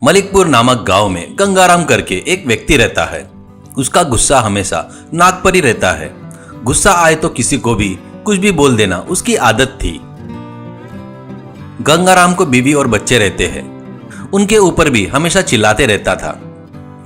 मलिकपुर नामक गांव में गंगाराम करके एक व्यक्ति रहता है। उसका गुस्सा हमेशा नाक पर ही रहता है। गुस्सा आए तो किसी को भी कुछ भी बोल देना उसकी आदत थी। गंगाराम को बीवी और बच्चे रहते हैं। उनके ऊपर भी हमेशा चिल्लाते रहता था।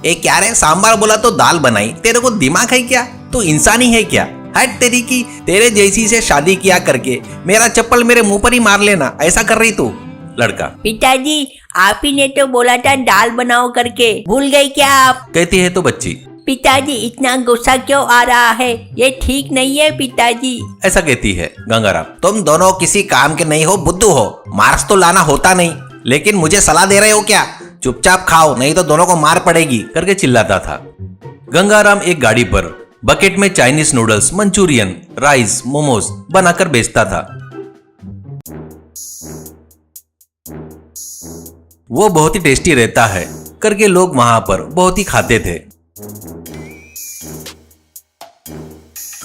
ए क्या रे, सांबार बोला तो दाल बनाई, तेरे को दिमाग है क्या? तू इंसान ही है क्या? हट तेरी की, तेरे जैसी से शादी किया करके मेरा चप्पल मेरे मुंह पर ही मार लेना, ऐसा कर रही तू? लड़का, पिताजी आप ही ने तो बोला था दाल बनाओ करके, भूल गए क्या आप? कहती है तो बच्ची, पिताजी इतना गुस्सा क्यों आ रहा है? ये ठीक नहीं है पिताजी। ऐसा कहती है। गंगाराम, तुम दोनों किसी काम के नहीं हो, बुद्धू हो। मार्क्स तो लाना होता नहीं, लेकिन मुझे सलाह दे रहे हो क्या? चुपचाप खाओ, नहीं तो दोनों को मार पड़ेगी, करके चिल्लाता था। गंगाराम एक गाड़ी पर बकेट में Chinese noodles, Manchurian, rice, momos बनाकर बेचता था। वो बहुत ही टेस्टी रहता है करके लोग वहां पर बहुत ही खाते थे।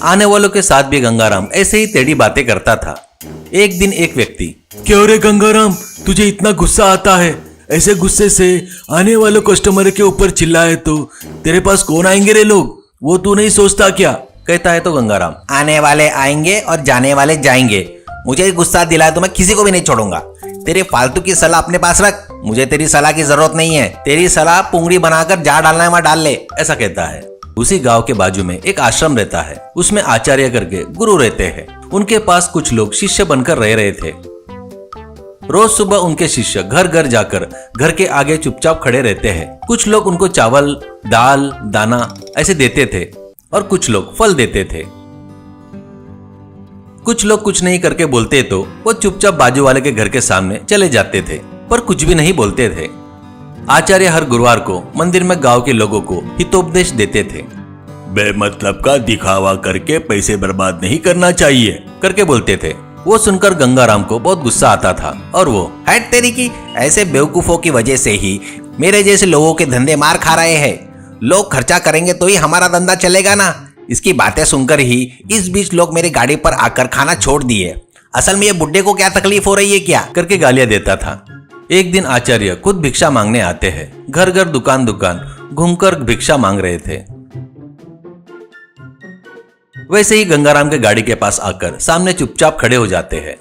आने वालों के साथ भी गंगाराम ऐसे ही टेढ़ी बातें करता था। एक दिन एक व्यक्ति, क्यों रे गंगाराम, तुझे इतना गुस्सा आता है? ऐसे गुस्से से आने वाले कस्टमर के ऊपर चिल्लाए तो तेरे पास कौन आएंगे रे लोग? वो तू नहीं सोचता क्या? कहता है तो गंगाराम, आने वाले आएंगे और जाने वाले जाएंगे। मुझे गुस्सा दिलाए तो मैं किसी को भी नहीं छोड़ूंगा। तेरी फालतू की सलाह अपने पास रख, मुझे तेरी सलाह की जरूरत नहीं है। तेरी सलाह पुंगड़ी बनाकर जहाँ डालना है वहाँ डाल ले, ऐसा कहता है। उसी गांव के बाजू में एक आश्रम रहता है। उसमें आचार्य करके गुरु रहते हैं। उनके पास कुछ लोग शिष्य बनकर रह रहे थे। रोज सुबह उनके शिष्य घर घर जाकर घर के आगे चुपचाप खड़े रहते हैं। कुछ लोग उनको चावल, दाल, दाना ऐसे देते थे और कुछ लोग फल देते थे। कुछ लोग कुछ नहीं करके बोलते तो वो चुपचाप बाजू वाले के घर के सामने चले जाते थे, पर कुछ भी नहीं बोलते थे। आचार्य हर गुरुवार को मंदिर में गांव के लोगों को हितोपदेश देते थे। बेमतलब का दिखावा करके पैसे बर्बाद नहीं करना चाहिए, करके बोलते थे। वो सुनकर गंगाराम को बहुत गुस्सा आता था और वो, हट तेरी की, ऐसे बेवकूफों की वजह से ही मेरे जैसे लोगों के धंधे मार खा रहे हैं। लोग खर्चा करेंगे तो ही हमारा धंधा चलेगा ना। इसकी बातें सुनकर ही इस बीच लोग मेरी गाड़ी पर आकर खाना छोड़ दिए। असल में ये बुड्ढे को क्या तकलीफ हो रही है क्या? करके गालियां देता था। एक दिन आचार्य खुद भिक्षा मांगने आते हैं। घर घर दुकान दुकान घूमकर भिक्षा मांग रहे थे। वैसे ही गंगाराम के गाड़ी के पास आकर सामने चुपचाप खड़े हो जाते हैं।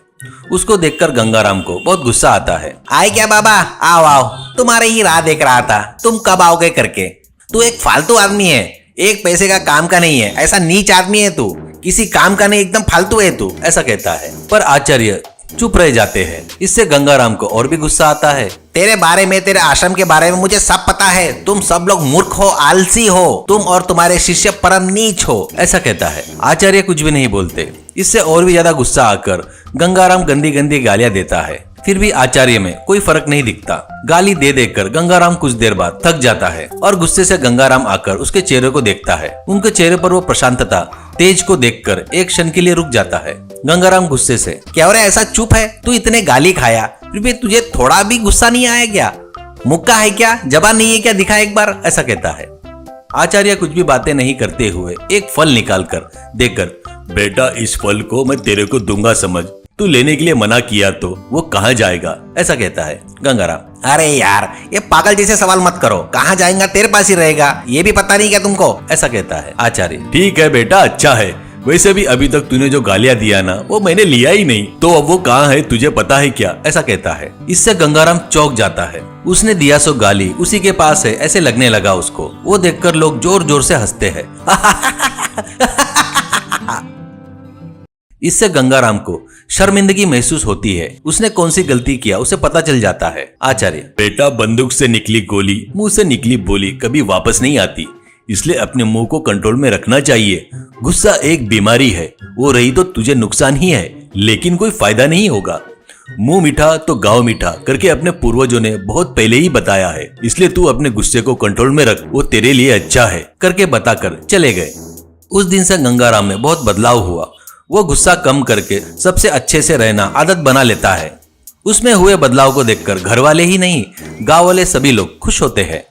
उसको देखकर गंगाराम को बहुत गुस्सा आता है। आए क्या बाबा, आओ आओ, तुम्हारे ही राह देख रहा था, तुम कब आओगे करके। तू एक फालतू आदमी है, एक पैसे का काम का नहीं है, ऐसा नीच आदमी है तू, किसी काम का नहीं, एकदम फालतू है तू, ऐसा कहता है। पर आचार्य चुप रह जाते हैं। इससे गंगाराम को और भी गुस्सा आता है। तेरे बारे में, तेरे आश्रम के बारे में मुझे सब पता है। तुम सब लोग मूर्ख हो, आलसी हो, तुम और तुम्हारे शिष्य परम नीच हो, ऐसा कहता है। आचार्य कुछ भी नहीं बोलते। इससे और भी ज्यादा गुस्सा आकर गंगाराम गंदी गंदी गालियां देता है। फिर भी आचार्य में कोई फर्क नहीं दिखता। गाली दे देकर गंगाराम कुछ देर बाद थक जाता है और गुस्से से गंगाराम आकर उसके चेहरे को देखता है। उनके चेहरे पर वो प्रशांतता, तेज को देखकर एक क्षण के लिए रुक जाता है। गंगाराम गुस्से से, क्या हो रहा है, ऐसा चुप है? तू इतने गाली खाया, फिर भी तुझे थोड़ा भी गुस्सा नहीं आया क्या? मुक्का है क्या, जबान नहीं है क्या? दिखा एक बार, ऐसा कहता है। आचार्य कुछ भी बातें नहीं करते हुए एक फल निकालकर देकर, बेटा इस फल को मैं तेरे को दूंगा, समझ, तू लेने के लिए मना किया तो वो कहाँ जाएगा, ऐसा कहता है। गंगाराम, अरे यार, ये पागल जैसे सवाल मत करो, कहाँ जाएगा? तेरे पास ही रहेगा, ये भी पता नहीं क्या तुमको? ऐसा कहता है। आचार्य, ठीक है बेटा, अच्छा है। वैसे भी अभी तक तूने जो गालियां दिया ना, वो मैंने लिया ही नहीं, तो अब वो कहाँ है तुझे पता है क्या? ऐसा कहता है। इससे गंगाराम चौंक जाता है। उसने दिया सो गाली उसी के पास है ऐसे लगने लगा उसको। वो देखकर लोग जोर जोर से हंसते हैं। इससे गंगाराम को शर्मिंदगी महसूस होती है। उसने कौन सी गलती किया उसे पता चल जाता है। आचार्य, बेटा बंदूक से निकली गोली मुंह से निकली बोली कभी वापस नहीं आती, इसलिए अपने मुंह को कंट्रोल में रखना चाहिए। गुस्सा एक बीमारी है, वो रही तो तुझे नुकसान ही है, लेकिन कोई फायदा नहीं होगा। मुंह मीठा तो गाँव मीठा करके अपने पूर्वजों ने बहुत पहले ही बताया है, इसलिए तू अपने गुस्से को कंट्रोल में रख, वो तेरे लिए अच्छा है, करके बताकर चले गए। उस दिन से गंगाराम में बहुत बदलाव हुआ। वो गुस्सा कम करके सबसे अच्छे से रहना आदत बना लेता है। उसमें हुए बदलाव को देखकर घर वाले ही नहीं, गांव वाले सभी लोग खुश होते हैं।